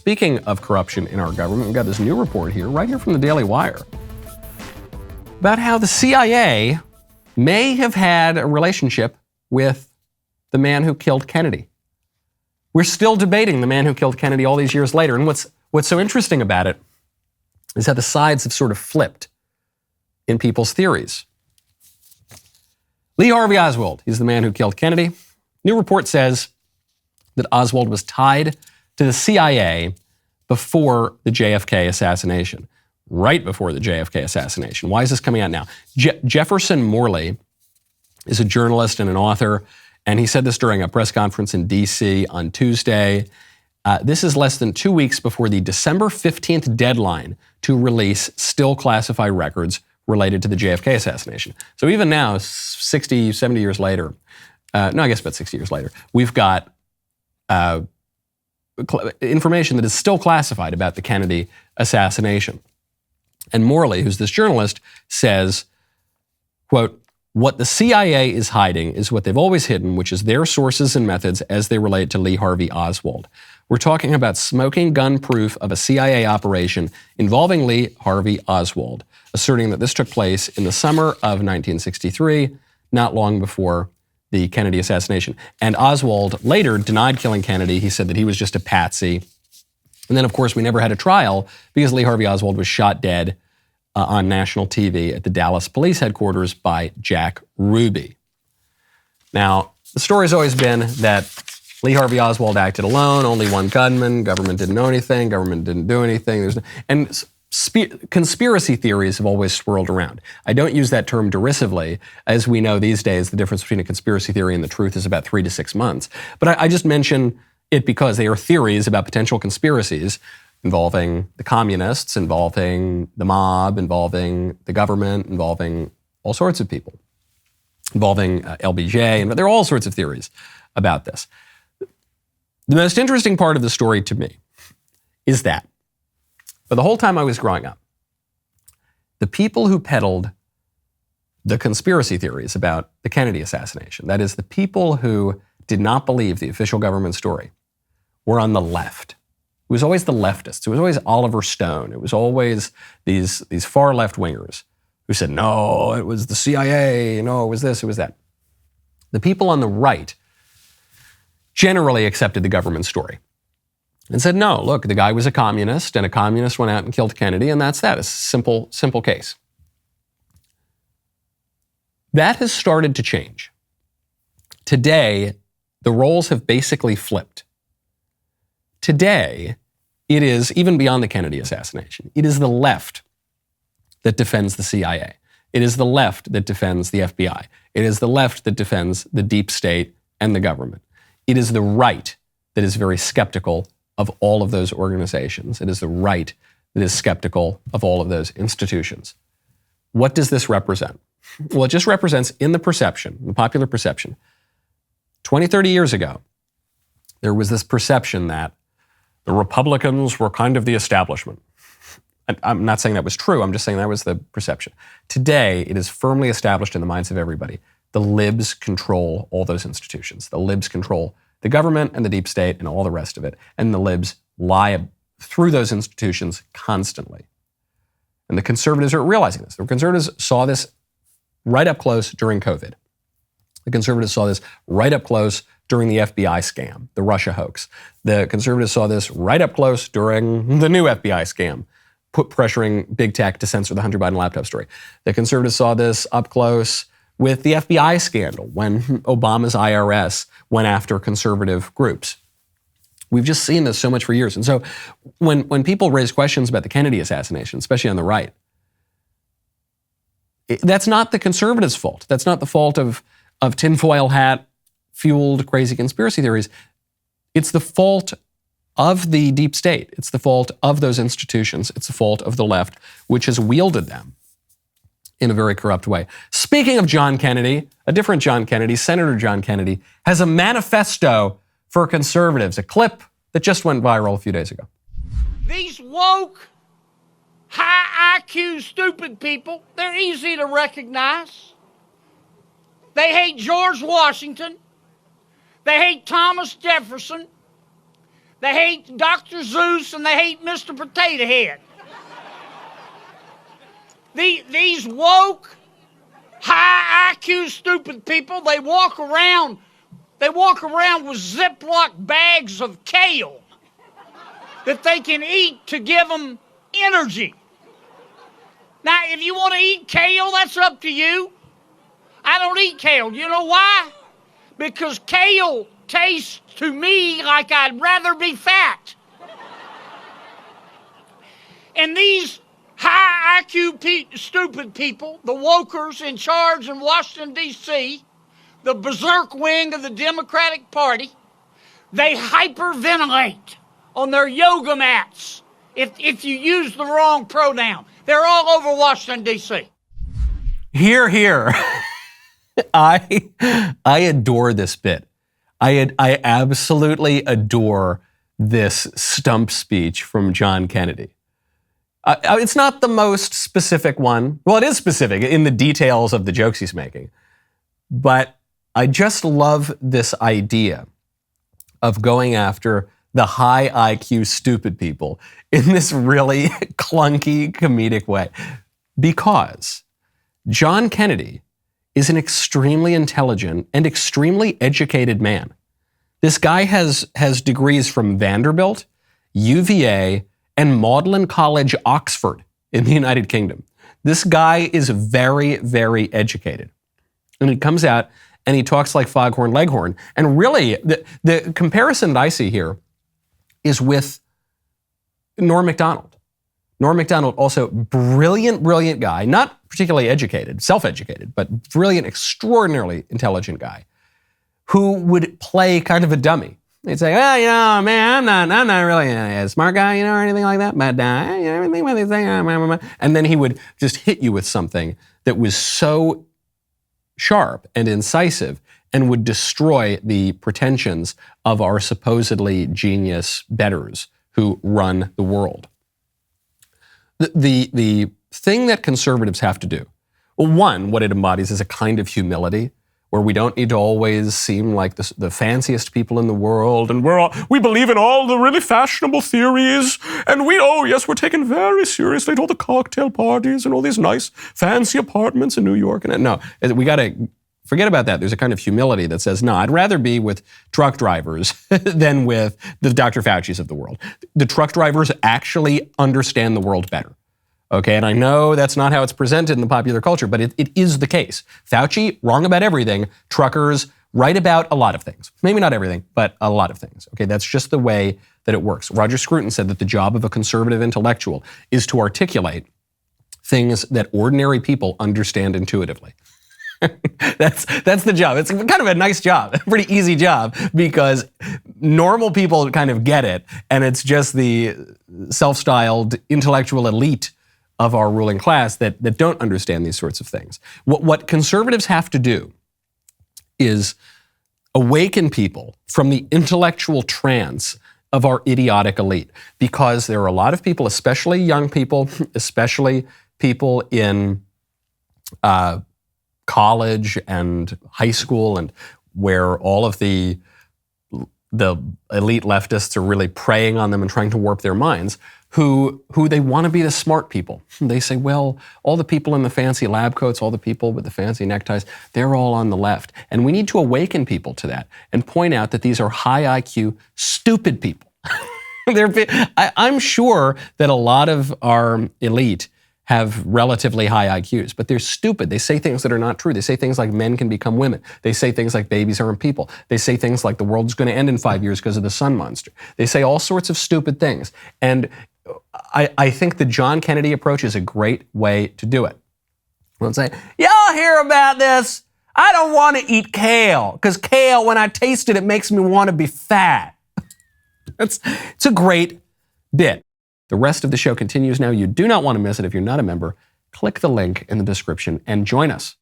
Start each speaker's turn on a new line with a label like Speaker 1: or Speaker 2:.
Speaker 1: Speaking of corruption in our government, we've got this new report here, right here from the Daily Wire, about how the CIA may have had a relationship with the man who killed Kennedy. We're still debating the man who killed Kennedy all these years later. And what's so interesting about it is how the sides have sort of flipped in people's theories. Lee Harvey Oswald, he's the man who killed Kennedy. New report says that Oswald was tied to the CIA before the JFK assassination, right before the JFK assassination. Why is this coming out now? Jefferson Morley is a journalist and an author, and he said this during a press conference in D.C. on Tuesday. This is less than 2 weeks before the December 15th deadline to release still classified records related to the JFK assassination. So even now, 60, 70 years later, I guess about 60 years later, we've got information that is still classified about the Kennedy assassination. And Morley, who's this journalist, says, quote, "What the CIA is hiding is what they've always hidden, which is their sources and methods as they relate to Lee Harvey Oswald. We're talking about smoking gun proof of a CIA operation involving Lee Harvey Oswald, asserting that this took place in the summer of 1963, not long before the Kennedy assassination." And Oswald later denied killing Kennedy. He said that he was just a patsy. And then, of course, we never had a trial because Lee Harvey Oswald was shot dead on national TV at the Dallas police headquarters by Jack Ruby. Now, the story's always been that Lee Harvey Oswald acted alone, only one gunman, government didn't know anything, government didn't do anything. Conspiracy theories have always swirled around. I don't use that term derisively. As we know these days, the difference between a conspiracy theory and the truth is about 3 to 6 months. But I just mention it because they are theories about potential conspiracies involving the communists, involving the mob, involving the government, involving all sorts of people, involving LBJ, and there are all sorts of theories about this. The most interesting part of the story to me is that for the whole time I was growing up, the people who peddled the conspiracy theories about the Kennedy assassination, that is, the people who did not believe the official government story, were on the left. It was always the leftists. It was always Oliver Stone. It was always these far left wingers who said, no, it was the CIA, no, it was this, it was that. The people on the right generally accepted the government story and said, no, look, the guy was a communist and a communist went out and killed Kennedy, and that's that. It's a simple case. That has started to change. Today, the roles have basically flipped. Today, it is, even beyond the Kennedy assassination, it is the left that defends the CIA. It is the left that defends the FBI. It is the left that defends the deep state and the government. It is the right that is very skeptical of all of those organizations. It is the right that is skeptical of all of those institutions. What does this represent? Well, it just represents in the perception, the popular perception. 20, 30 years ago, there was this perception that the Republicans were kind of the establishment. I'm not saying that was true. I'm just saying that was the perception. Today, it is firmly established in the minds of everybody. The libs control all those institutions. The libs control the government and the deep state and all the rest of it. And the libs lie through those institutions constantly. And the conservatives are realizing this. The conservatives saw this right up close during COVID. The conservatives saw this right up close during the FBI scam, the Russia hoax. The conservatives saw this right up close during the new FBI scam, pressuring big tech to censor the Hunter Biden laptop story. The conservatives saw this up close with the FBI scandal when Obama's IRS went after conservative groups. We've just seen this so much for years. And so when people raise questions about the Kennedy assassination, especially on the right, that's not the conservatives' fault. That's not the fault of tinfoil hat fueled crazy conspiracy theories. It's the fault of the deep state. It's the fault of those institutions. It's the fault of the left, which has wielded them in a very corrupt way. Speaking of John Kennedy, a different John Kennedy, Senator John Kennedy, has a manifesto for conservatives, a clip that just went viral a few days ago.
Speaker 2: These woke, high IQ, stupid people, they're easy to recognize. They hate George Washington. They hate Thomas Jefferson. They hate Dr. Zeus and they hate Mr. Potato Head. These woke, high IQ, stupid people, they walk around with Ziploc bags of kale that they can eat to give them energy. Now, if you want to eat kale, that's up to you. I don't eat kale. You know why? Because kale tastes to me like I'd rather be fat. And these high IQ stupid people, the wokers in charge in Washington, D.C., the berserk wing of the Democratic Party, they hyperventilate on their yoga mats if you use the wrong pronoun. They're all over Washington, D.C.
Speaker 1: Hear, hear. I adore this bit. I absolutely adore this stump speech from John Kennedy. It's not the most specific one. Well, it is specific in the details of the jokes he's making. But I just love this idea of going after the high IQ stupid people in this really clunky comedic way. Because John Kennedy is an extremely intelligent and extremely educated man. This guy has degrees from Vanderbilt, UVA, and Magdalen College, Oxford in the United Kingdom. This guy is very, very educated. And he comes out and he talks like Foghorn Leghorn. And really, the comparison that I see here is with Norm Macdonald. Norm Macdonald, also brilliant, brilliant guy, not particularly educated, self-educated, but brilliant, extraordinarily intelligent guy, who would play kind of a dummy. They'd say, well, you know, man, I'm not really a smart guy, you know, or anything like that, but everything what they say, and then he would just hit you with something that was so sharp and incisive and would destroy the pretensions of our supposedly genius betters who run the world. The thing that conservatives have to do, well, one, what it embodies is a kind of humility where we don't need to always seem like the fanciest people in the world, and we believe in all the really fashionable theories, and we're taken very seriously at all the cocktail parties and all these nice fancy apartments in New York. And no, we got to forget about that. There's a kind of humility that says, no, I'd rather be with truck drivers than with the Dr. Fauci's of the world. The truck drivers actually understand the world better. Okay, and I know that's not how it's presented in the popular culture, but it is the case. Fauci, wrong about everything. Truckers, right about a lot of things. Maybe not everything, but a lot of things. Okay, that's just the way that it works. Roger Scruton said that the job of a conservative intellectual is to articulate things that ordinary people understand intuitively. That's the job. It's kind of a nice job, a pretty easy job, because normal people kind of get it, and it's just the self-styled intellectual elite of our ruling class that don't understand these sorts of things. What conservatives have to do is awaken people from the intellectual trance of our idiotic elite, because there are a lot of people, especially young people, especially people in college and high school, and where all of the elite leftists are really preying on them and trying to warp their minds, who they want to be the smart people. They say, well, all the people in the fancy lab coats, all the people with the fancy neckties, they're all on the left. And we need to awaken people to that and point out that these are high IQ, stupid people. I'm sure that a lot of our elite have relatively high IQs, but they're stupid. They say things that are not true. They say things like men can become women. They say things like babies aren't people. They say things like the world's going to end in 5 years because of the sun monster. They say all sorts of stupid things. And I think the John Kennedy approach is a great way to do it. We'll say, y'all hear about this? I don't want to eat kale, because kale, when I taste it, it makes me want to be fat. It's a great bit. The rest of the show continues now. You do not want to miss it. If you're not a member, click the link in the description and join us.